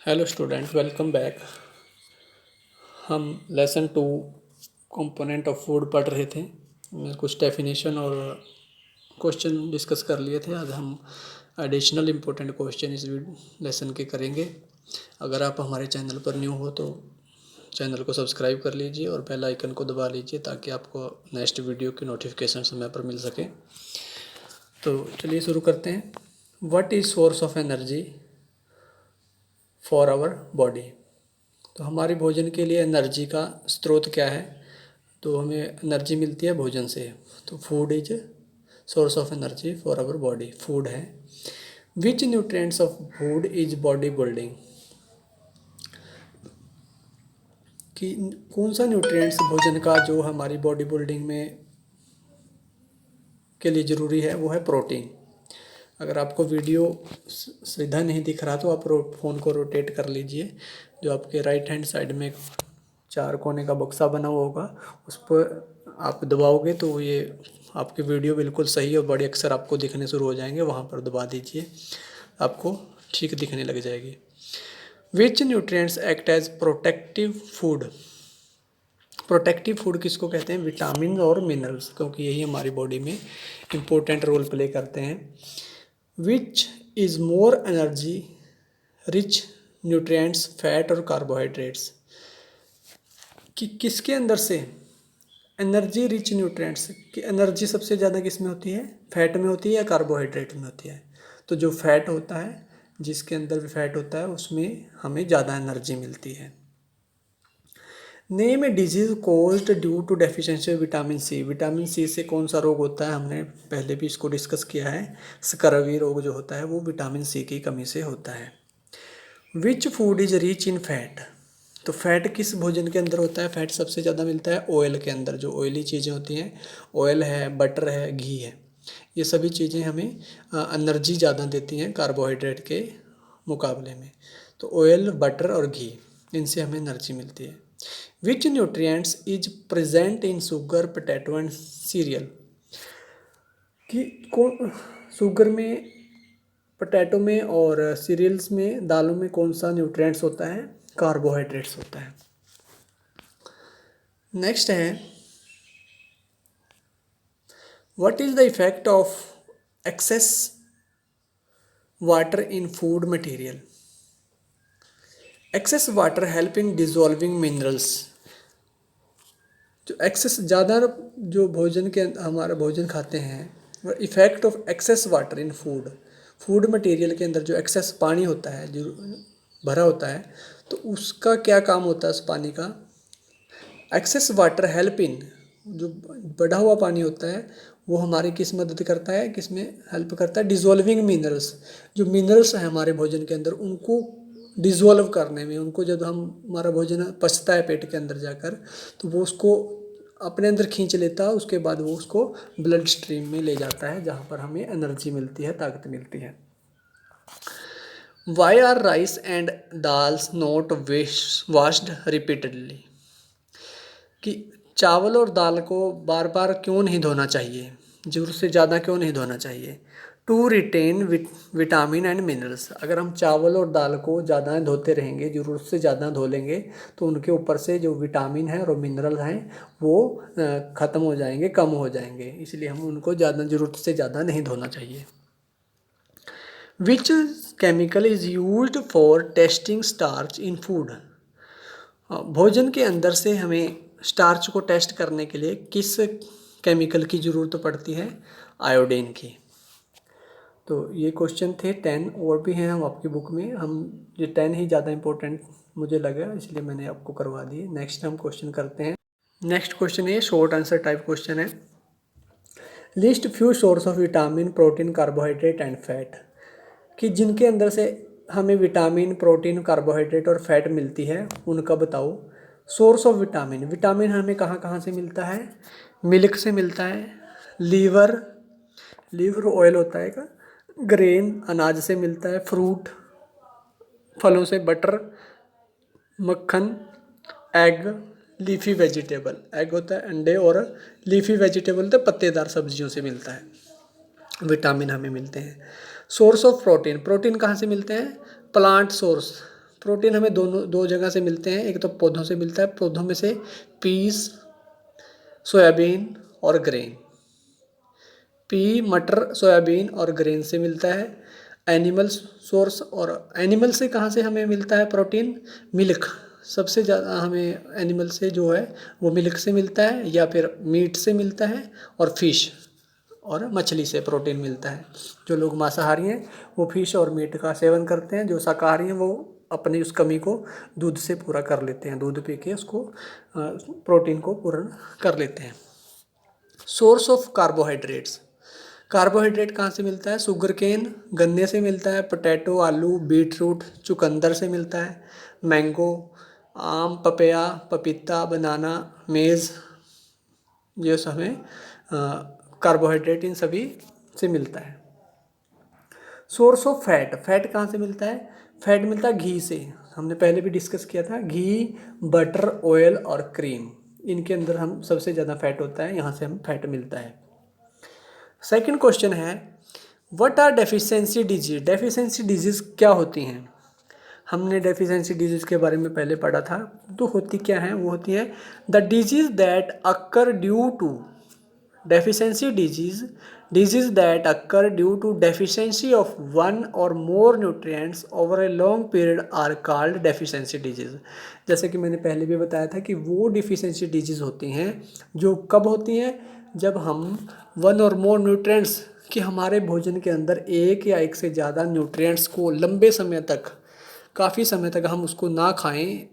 Hello student, welcome back. हम lesson 2 component of food पढ़ रहे थे। कुछ डेफिनेशन और क्वेश्चन डिस्कस कर लिए थे। आज हम एडिशनल इम्पोर्टेंट क्वेश्चन इस लेसन के करेंगे। अगर आप हमारे चैनल पर न्यू हो तो चैनल को सब्सक्राइब कर लीजिए और बेल आइकन को दबा लीजिए ताकि आपको नेक्स्ट वीडियो की नोटिफिकेशन समय पर मिल सके। तो चलिए शुरू करते हैं। What is source of energy for our body? तो हमारे भोजन के लिए एनर्जी का स्रोत क्या है? तो हमें एनर्जी मिलती है भोजन से। तो food is source of energy for our body, food है। Which nutrients of food is body building? कि कौन सा न्यूट्रिएंट्स भोजन का जो हमारी बॉडी बिल्डिंग में के लिए ज़रूरी है वो है प्रोटीन। अगर आपको वीडियो सीधा नहीं दिख रहा तो आप फ़ोन को रोटेट कर लीजिए। जो आपके राइट हैंड साइड में 4 कोने का बक्सा बना हुआ होगा उस पर आप दबाओगे तो ये आपकी वीडियो बिल्कुल सही और बड़े अक्षर आपको दिखने शुरू हो जाएंगे। वहाँ पर दबा दीजिए, आपको ठीक दिखने लग जाएगी। Which nutrients act as protective food? Protective food किसको कहते हैं? विटामिन और मिनरल्स, क्योंकि यही हमारी बॉडी में इम्पोर्टेंट रोल प्ले करते हैं। Which is more energy rich nutrients, fat और कार्बोहाइड्रेट्स? कि किसके अंदर से एनर्जी रिच न्यूट्रिएंट्स की एनर्जी सबसे ज़्यादा किस में होती है? फैट में होती है या कार्बोहाइड्रेट में होती है? तो जो फैट होता है, जिसके अंदर भी फैट होता है उसमें हमें ज़्यादा एनर्जी मिलती है। Name a disease caused due to deficiency of vitamin C. Vitamin C से कौन सा रोग होता है? हमने पहले भी इसको डिस्कस किया है। स्कर्वी रोग जो होता है वो विटामिन सी की कमी से होता है। Which food is rich in fat? तो फैट किस भोजन के अंदर होता है? फैट सबसे ज़्यादा मिलता है ऑयल के अंदर। जो ऑयली चीज़ें होती हैं, ऑयल है, बटर है, घी है, ये सभी चीज़ें हमें एनर्जी ज़्यादा देती हैं कार्बोहाइड्रेट के मुकाबले में। तो ऑयल, बटर और घी, इनसे हमें एनर्जी मिलती है। Which nutrients is present in sugar, potato and serial? कि कौन शुगर में, पोटैटो में और सीरियल्स में, दालों में कौन सा न्यूट्रिएंट्स होता है? कार्बोहाइड्रेट्स होता है। नेक्स्ट है, what is the effect of excess water in food material? Excess water help in dissolving minerals. जो एक्सेस ज़्यादा जो भोजन के हमारा भोजन खाते हैं, effect of excess water in food, food material के अंदर जो एक्सेस पानी होता है, जो भरा होता है, तो उसका क्या काम होता है उस पानी का? एक्सेस वाटर हेल्प इन, जो बढ़ा हुआ पानी होता है वो हमारी किस मदद करता है, किस में हेल्प करता है? Dissolving minerals. जो मिनरल्स हैं हमारे भोजन के अंदर उनको डिजोल्व करने में, उनको जब हम हमारा भोजन पचता है पेट के अंदर जाकर तो वो उसको अपने अंदर खींच लेता है। उसके बाद वो उसको ब्लड स्ट्रीम में ले जाता है जहाँ पर हमें एनर्जी मिलती है, ताकत मिलती है। Why are rice and dals not washed repeatedly? कि चावल और दाल को बार बार क्यों नहीं धोना चाहिए, ज़रूरत से ज़्यादा क्यों नहीं धोना चाहिए? To retain vitamin and minerals. अगर हम चावल और दाल को ज़्यादा धोते रहेंगे, ज़रूरत से ज़्यादा धो लेंगे, तो उनके ऊपर से जो विटामिन है और मिनरल हैं वो ख़त्म हो जाएंगे, कम हो जाएंगे। इसलिए हम उनको ज़्यादा, ज़रूरत से ज़्यादा नहीं धोना चाहिए। Which chemical is used for testing starch in food? भोजन के अंदर से हमें स्टार्च को टेस्ट करने के लिए किस केमिकल की ज़रूरत पड़ती है? आयोडीन की। तो ये क्वेश्चन थे 10, और भी हैं हम आपकी बुक में। हम ये 10 ही ज़्यादा इंपॉर्टेंट मुझे लगा, इसलिए मैंने आपको करवा दिए। नेक्स्ट हम क्वेश्चन करते हैं। नेक्स्ट क्वेश्चन ये शॉर्ट आंसर टाइप क्वेश्चन है। List few source of vitamin, protein, carbohydrate and fat. कि जिनके अंदर से हमें विटामिन, प्रोटीन, कार्बोहाइड्रेट और फैट मिलती है उनका बताओ। सोर्स ऑफ विटामिन, विटामिन हमें कहाँ कहाँ से मिलता है? मिल्क से मिलता है, लीवर, लीवर ऑयल होता है का, ग्रेन, अनाज से मिलता है, फ्रूट, फलों से, बटर, मक्खन, एग, लीफी वेजिटेबल, एग होता है अंडे, और लीफी वेजिटेबल तो पत्तेदार सब्जियों से मिलता है विटामिन हमें मिलते हैं। सोर्स ऑफ प्रोटीन, प्रोटीन कहाँ से मिलते हैं? प्लांट सोर्स, प्रोटीन हमें दो जगह से मिलते हैं, एक तो पौधों से मिलता है, पौधों में से पीस, सोयाबीन और ग्रेन। पी, मटर, सोयाबीन और ग्रेन से मिलता है। एनिमल सोर्स, और एनिमल से कहाँ से हमें मिलता है प्रोटीन? मिल्क। सबसे ज़्यादा हमें एनिमल से जो है वो मिल्क से मिलता है, या फिर मीट से मिलता है, और फिश और मछली से प्रोटीन मिलता है। जो लोग मांसाहारी हैं वो फिश और मीट का सेवन करते हैं, जो शाकाहारी हैं वो अपनी उस कमी को दूध से पूरा कर लेते हैं, दूध पी के उसको प्रोटीन को पूर्ण कर लेते हैं। सोर्स ऑफ कार्बोहाइड्रेट्स, कार्बोहाइड्रेट कहाँ से मिलता है? शुगर केन, गन्ने से मिलता है। पोटैटो, आलू, बीट रूट, चुकंदर से मिलता है। मैंगो, आम, पपया, पपीता, बनाना, मेज़, ये सब हमें कार्बोहाइड्रेट इन सभी से मिलता है। सोर्स ऑफ फैट, फैट कहाँ से मिलता है? फैट मिलता है घी से, हमने पहले भी डिस्कस किया था। घी, बटर, ऑयल और क्रीम, इनके अंदर हम सबसे ज़्यादा फैट होता है, यहाँ से हम फैट मिलता है। सेकंड क्वेश्चन है, what are deficiency disease? Deficiency disease क्या होती हैं? हमने डेफिशिएंसी डिजीज के बारे में पहले पढ़ा था। तो होती क्या है? वो होती है the disease that occur due to deficiency disease that occur due to deficiency of one or more nutrients over a long period are called deficiency disease. जैसे कि मैंने पहले भी बताया था कि वो डेफिशिएंसी डिजीज होती हैं जो कब होती हैं? जब हम वन और मोर न्यूट्रिएंट्स कि हमारे भोजन के अंदर एक या एक से ज़्यादा न्यूट्रिएंट्स को लंबे समय तक, काफ़ी समय तक हम उसको ना खाएं,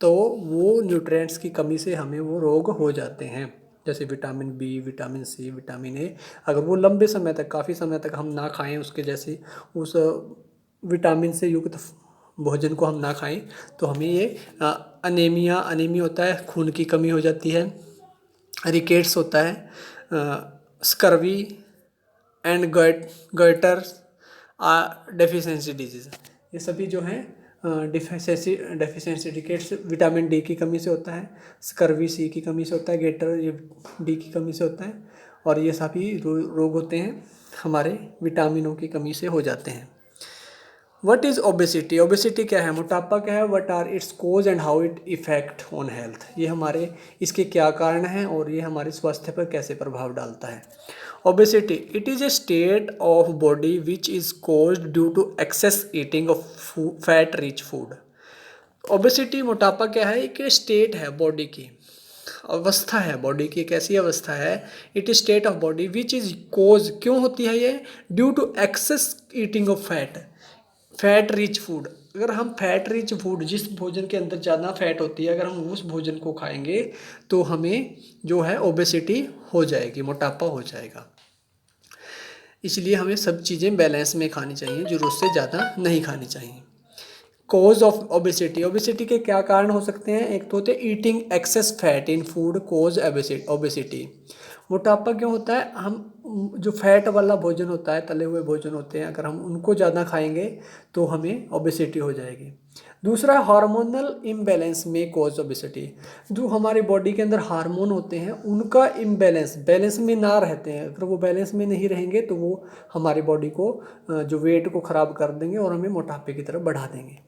तो वो न्यूट्रिएंट्स की कमी से हमें वो रोग हो जाते हैं। जैसे vitamin B, vitamin C, vitamin A, अगर वो लंबे समय तक, काफ़ी समय तक हम ना खाएं, उसके जैसे उस विटामिन से युक्त भोजन को हम ना खाएं, तो हमें ये अनीमिया होता है, खून की कमी हो जाती है। रिकेट्स होता है, स्कर्वी एंड गॉइटर्स डेफिशिएंसी डिजीज। ये सभी जो हैं डेफिशिएंसी रिकेट्स विटामिन डी की कमी से होता है, स्कर्वी सी की कमी से होता है, गेटर ये डी की कमी से होता है, और ये सभी रोग होते हैं हमारे विटामिनों की कमी से हो जाते हैं। What is obesity? ओबेसिटी क्या है? मोटापा क्या है? What are its cause and how it affect on health? ये हमारे इसके क्या कारण हैं और ये हमारे स्वास्थ्य पर कैसे प्रभाव डालता है। Obesity, it is a state of body which is caused due to excess eating of fat rich food. Obesity, मोटापा क्या है? एक स्टेट है बॉडी की, अवस्था है बॉडी की, एक ऐसी अवस्था है, it is state of body which is caused, क्यों होती है ये? Due to excess eating of fat rich food. अगर हम फैट रिच फूड, जिस भोजन के अंदर ज़्यादा फैट होती है, अगर हम उस भोजन को खाएंगे तो हमें जो है ओबेसिटी हो जाएगी, मोटापा हो जाएगा। इसलिए हमें सब चीज़ें बैलेंस में खानी चाहिए, ज़रूरत से ज़्यादा नहीं खानी चाहिए। कोज ऑफ ओबेसिटी, ओबेसिटी के क्या कारण हो सकते हैं? एक तो होते हैं eating excess fat in food cause obesity. मोटापा क्यों होता है? हम जो फैट वाला भोजन होता है, तले हुए भोजन होते हैं, अगर हम उनको ज़्यादा खाएंगे तो हमें ओबेसिटी हो जाएगी। दूसरा, हार्मोनल इम्बैलेंस में कोज ओबेसिटी। जो हमारी बॉडी के अंदर हार्मोन होते हैं उनका इम्बैलेंस, बैलेंस में ना रहते हैं, अगर वो बैलेंस में नहीं रहेंगे तो वो हमारी बॉडी को जो वेट को ख़राब कर देंगे और हमें मोटापे की तरफ बढ़ा देंगे।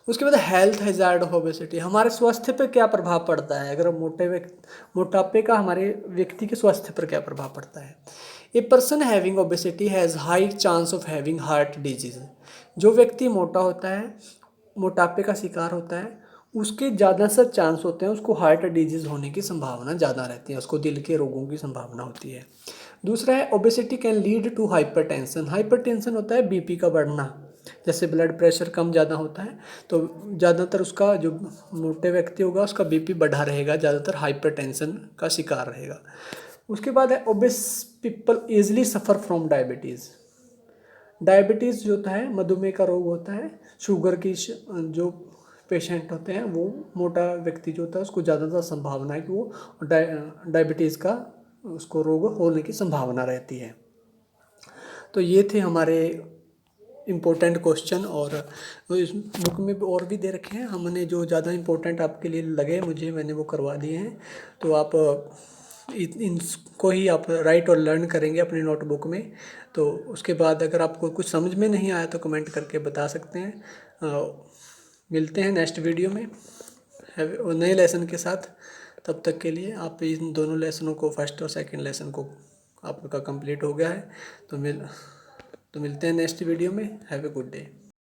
उसके बाद हेल्थ हैजार्ड ऑफ ओबेसिटी, हमारे स्वास्थ्य पर क्या प्रभाव पड़ता है? अगर मोटापे का हमारे व्यक्ति के स्वास्थ्य पर क्या प्रभाव पड़ता है? A person having obesity has high chance of having heart disease. जो व्यक्ति मोटा होता है, मोटापे का शिकार होता है, उसके ज़्यादा से चांस होते हैं उसको हार्ट डिजीज़ होने की संभावना ज़्यादा रहती है, उसको दिल के रोगों की संभावना होती है। दूसरा है obesity can lead to hypertension. Hypertension होता है बीपी का बढ़ना, जैसे ब्लड प्रेशर कम ज़्यादा होता है तो ज़्यादातर उसका जो मोटे व्यक्ति होगा उसका बीपी बढ़ा रहेगा, ज़्यादातर हाइपरटेंशन का शिकार रहेगा। उसके बाद है obese people easily suffer from diabetes. Diabetes जो होता है मधुमेह का रोग होता है, शुगर की जो पेशेंट होते हैं, वो मोटा व्यक्ति जो होता है उसको ज़्यादातर संभावना है कि वो डायबिटीज़ का उसको रोग होने की संभावना रहती है। तो ये थे हमारे इम्पोर्टेंट क्वेश्चन, और इस बुक में और भी दे रखे हैं, हमने जो ज़्यादा इम्पोर्टेंट आपके लिए लगे मुझे, मैंने वो करवा दिए हैं। तो आप इनको ही आप राइट और लर्न करेंगे अपनी नोटबुक में। तो उसके बाद अगर आपको कुछ समझ में नहीं आया तो कमेंट करके बता सकते हैं। मिलते हैं नेक्स्ट वीडियो में नए लेसन के साथ। तब तक के लिए आप इन दोनों लेसनों को, फर्स्ट और सेकंड लेसन को आपका कंप्लीट हो गया है। तो मिलते हैं नेक्स्ट वीडियो में। Have a good day.